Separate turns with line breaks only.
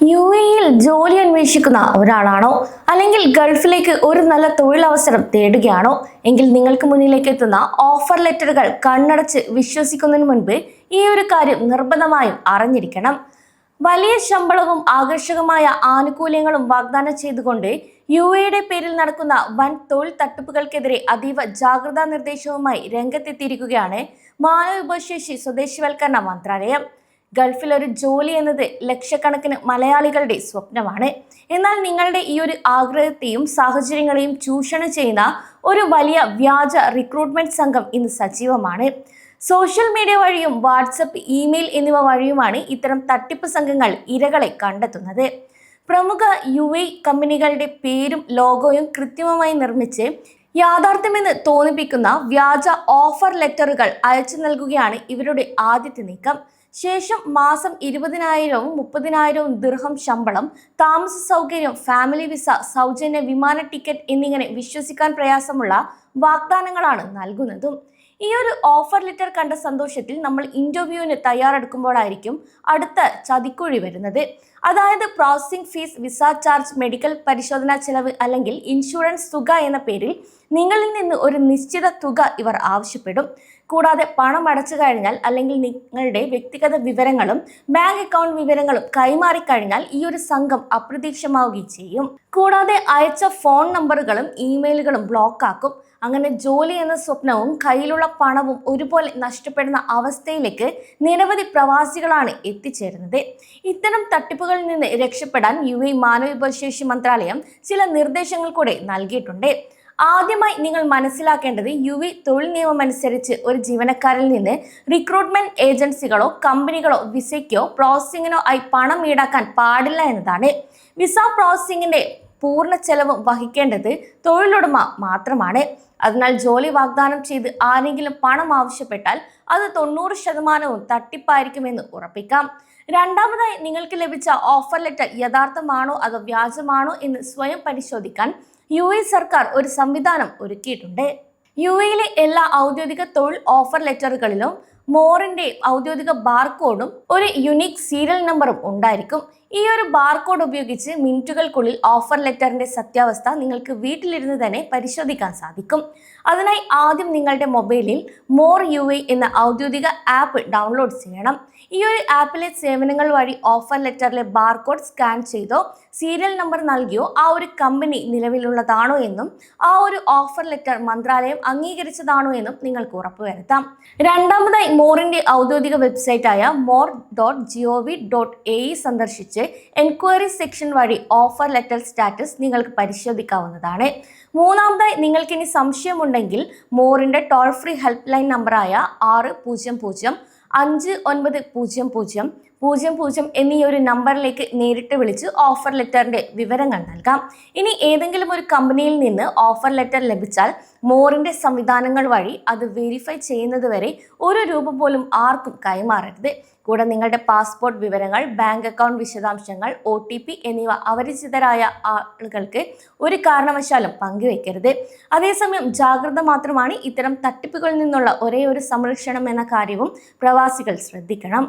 യുഎഇയിൽ ജോലി അന്വേഷിക്കുന്ന ഒരാളാണോ അല്ലെങ്കിൽ ഗൾഫിലേക്ക് ഒരു നല്ല തൊഴിലവസരം തേടുകയാണോ എങ്കിൽ നിങ്ങൾക്ക് മുന്നിലേക്ക് എത്തുന്ന ഓഫർ ലെറ്ററുകൾ കണ്ണടച്ച് വിശ്വസിക്കുന്നതിന് മുൻപ് ഈ ഒരു കാര്യം നിർബന്ധമായും അറിഞ്ഞിരിക്കണം. വലിയ ശമ്പളവും ആകർഷകമായ ആനുകൂല്യങ്ങളും വാഗ്ദാനം ചെയ്തുകൊണ്ട് യുഎഇയുടെ പേരിൽ നടക്കുന്ന വൻ തൊഴിൽ തട്ടിപ്പുകൾക്കെതിരെ അതീവ ജാഗ്രതാ നിർദ്ദേശവുമായി രംഗത്തെത്തിയിരിക്കുകയാണ് മാനവ വിഭവശേഷി സ്വദേശിവൽക്കരണ മന്ത്രാലയം. ഗൾഫിൽ ഒരു ജോലി എന്നത് ലക്ഷക്കണക്കിന് മലയാളികളുടെ സ്വപ്നമാണ്. എന്നാൽ നിങ്ങളുടെ ഈ ഒരു ആഗ്രഹത്തെയും സാഹചര്യങ്ങളെയും ചൂഷണം ചെയ്യുന്ന ഒരു വലിയ വ്യാജ റിക്രൂട്ട്മെന്റ് സംഘം ഇന്ന് സജീവമാണ്. സോഷ്യൽ മീഡിയ വഴിയും വാട്സപ്പ്, ഇമെയിൽ എന്നിവ വഴിയുമാണ് ഇത്തരം തട്ടിപ്പ് സംഘങ്ങൾ ഇരകളെ കണ്ടെത്തുന്നത്. പ്രമുഖ യുഎഇ കമ്പനികളുടെ പേരും ലോഗോയും കൃത്രിമമായി നിർമ്മിച്ച് യാഥാർത്ഥ്യമെന്ന് തോന്നിപ്പിക്കുന്ന വ്യാജ ഓഫർ ലെറ്ററുകൾ അയച്ചു നൽകുകയാണ് ഇവരുടെ ആദ്യത്തെ നീക്കം. ശേഷം മാസം 20,000-വും 30,000-വും ദിർഹം ശമ്പളം, താമസ സൗകര്യം, ഫാമിലി വിസ, സൗജന്യ വിമാന ടിക്കറ്റ് എന്നിങ്ങനെ വിശ്വസിക്കാൻ പ്രയാസമുള്ള വാഗ്ദാനങ്ങളാണ് നൽകുന്നതും. ഈ ഒരു ഓഫർ ലെറ്റർ കണ്ട സന്തോഷത്തിൽ നമ്മൾ ഇന്റർവ്യൂവിന് തയ്യാറെടുക്കുമ്പോഴായിരിക്കും അടുത്ത ചതിക്കുഴി വരുന്നത്. അതായത് processing fees, visa charge, medical പരിശോധനാ ചെലവ് അല്ലെങ്കിൽ ഇൻഷുറൻസ് തുക എന്ന പേരിൽ നിങ്ങളിൽ നിന്ന് ഒരു നിശ്ചിത തുക ഇവർ ആവശ്യപ്പെടും. കൂടാതെ പണം അടച്ചു കഴിഞ്ഞാൽ അല്ലെങ്കിൽ നിങ്ങളുടെ വ്യക്തിഗത വിവരങ്ങളും ബാങ്ക് അക്കൗണ്ട് വിവരങ്ങളും കൈമാറിക്കഴിഞ്ഞാൽ ഈ ഒരു സംഘം അപ്രത്യക്ഷമാവുകയും ചെയ്യും. കൂടാതെ അയച്ച ഫോൺ നമ്പറുകളും ഇമെയിലുകളും ബ്ലോക്ക് ആക്കും. അങ്ങനെ ജോലി എന്ന സ്വപ്നവും കയ്യിലുള്ള പണവും ഒരുപോലെ നഷ്ടപ്പെടുന്ന അവസ്ഥയിലേക്ക് നിരവധി പ്രവാസികളാണ് എത്തിച്ചേരുന്നത്. ഇത്തരം തട്ടിപ്പുകളിൽ നിന്ന് രക്ഷപ്പെടാൻ യുഎഇ മാനവ വിഭവശേഷി മന്ത്രാലയം ചില നിർദ്ദേശങ്ങൾ കൂടെ നൽകിയിട്ടുണ്ട്. ആദ്യമായി നിങ്ങൾ മനസ്സിലാക്കേണ്ടത് യുഎഇ തൊഴിൽ നിയമം അനുസരിച്ച് ഒരു ജീവനക്കാരിൽ നിന്ന് റിക്രൂട്ട്മെന്റ് ഏജൻസികളോ കമ്പനികളോ വിസയ്ക്കോ പ്രോസസ്സിങ്ങിനോ ആയി പണം ഈടാക്കാൻ പാടില്ല എന്നതാണ്. വിസ പ്രോസസ്സിങ്ങിന്റെ പൂർണ്ണ ചെലവും വഹിക്കേണ്ടത് തൊഴിലുടമ മാത്രമാണ്. അതിനാൽ ജോലി വാഗ്ദാനം ചെയ്ത് ആരെങ്കിലും പണം ആവശ്യപ്പെട്ടാൽ അത് 90% തട്ടിപ്പായിരിക്കുമെന്ന് ഉറപ്പിക്കാം. രണ്ടാമതായി, നിങ്ങൾക്ക് ലഭിച്ച ഓഫർ ലെറ്റർ യഥാർത്ഥമാണോ അതോ വ്യാജമാണോ എന്ന് സ്വയം പരിശോധിക്കാൻ യുഎഇ സർക്കാർ ഒരു സംവിധാനം ഒരുക്കിയിട്ടുണ്ട്. യുഎഇയിലെ എല്ലാ ഔദ്യോഗിക തൊഴിൽ ഓഫർ ലെറ്ററുകളിലും മോറിന്റെ ഔദ്യോഗിക ബാർകോഡും ഒരു യുണീക് സീരിയൽ നമ്പറും ഉണ്ടായിരിക്കും. ഈ ഒരു ബാർകോഡ് ഉപയോഗിച്ച് മിനിറ്റുകൾക്കുള്ളിൽ ഓഫർ ലെറ്ററിന്റെ സത്യാവസ്ഥ നിങ്ങൾക്ക് വീട്ടിലിരുന്ന് തന്നെ പരിശോധിക്കാൻ സാധിക്കും. അതിനായി ആദ്യം നിങ്ങളുടെ മൊബൈലിൽ മോർ യുഎഇ എന്ന ഔദ്യോഗിക ആപ്പ് ഡൗൺലോഡ് ചെയ്യണം. ഈ ഒരു ആപ്പിലെ സേവനങ്ങൾ വഴി ഓഫർ ലെറ്ററിലെ ബാർകോഡ് സ്കാൻ ചെയ്തോ സീരിയൽ നമ്പർ നൽകിയോ ആ ഒരു കമ്പനി നിലവിലുള്ളതാണോ എന്നും ആ ഒരു ഓഫർ ലെറ്റർ മന്ത്രാലയം അംഗീകരിച്ചതാണോ എന്നും നിങ്ങൾക്ക് ഉറപ്പുവരുത്താം. രണ്ടാമതായി, മോറിന്റെ ഔദ്യോഗിക വെബ്സൈറ്റായ more.gov.ae സന്ദർശിച്ച് എൻക്വയറി സെക്ഷൻ വഴി ഓഫർ ലെറ്റർ സ്റ്റാറ്റസ് നിങ്ങൾക്ക് പരിശോധിക്കാവുന്നതാണ്. മൂന്നാമതായി, നിങ്ങൾക്കിനി സംശയമുണ്ടെങ്കിൽ മോറിന്റെ ടോൾ ഫ്രീ ഹെൽപ്പ് ലൈൻ നമ്പറായ 600-5900-00 എന്നീ ഒരു നമ്പറിലേക്ക് നേരിട്ട് വിളിച്ച് ഓഫർ ലെറ്ററിന്റെ വിവരങ്ങൾ നൽകാം. ഇനി ഏതെങ്കിലും ഒരു കമ്പനിയിൽ നിന്ന് ഓഫർ ലെറ്റർ ലഭിച്ചാൽ മോറിന്റെ സംവിധാനങ്ങൾ വഴി അത് വെരിഫൈ ചെയ്യുന്നതുവരെ ₹1 പോലും ആർക്കും കൈമാറരുത്. കൂടെ നിങ്ങളുടെ പാസ്പോർട്ട് വിവരങ്ങൾ, ബാങ്ക് അക്കൗണ്ട് വിശദാംശങ്ങൾ, OTP എന്നിവ അപരിചിതരായ ആളുകൾക്ക് ഒരു കാരണവശാലും പങ്കുവെക്കരുത്. അതേസമയം ജാഗ്രത മാത്രമാണ് ഇത്തരം തട്ടിപ്പുകളിൽ നിന്നുള്ള ഒരേ ഒരു സംരക്ഷണം എന്ന കാര്യവും പ്രവാസികൾ ശ്രദ്ധിക്കണം.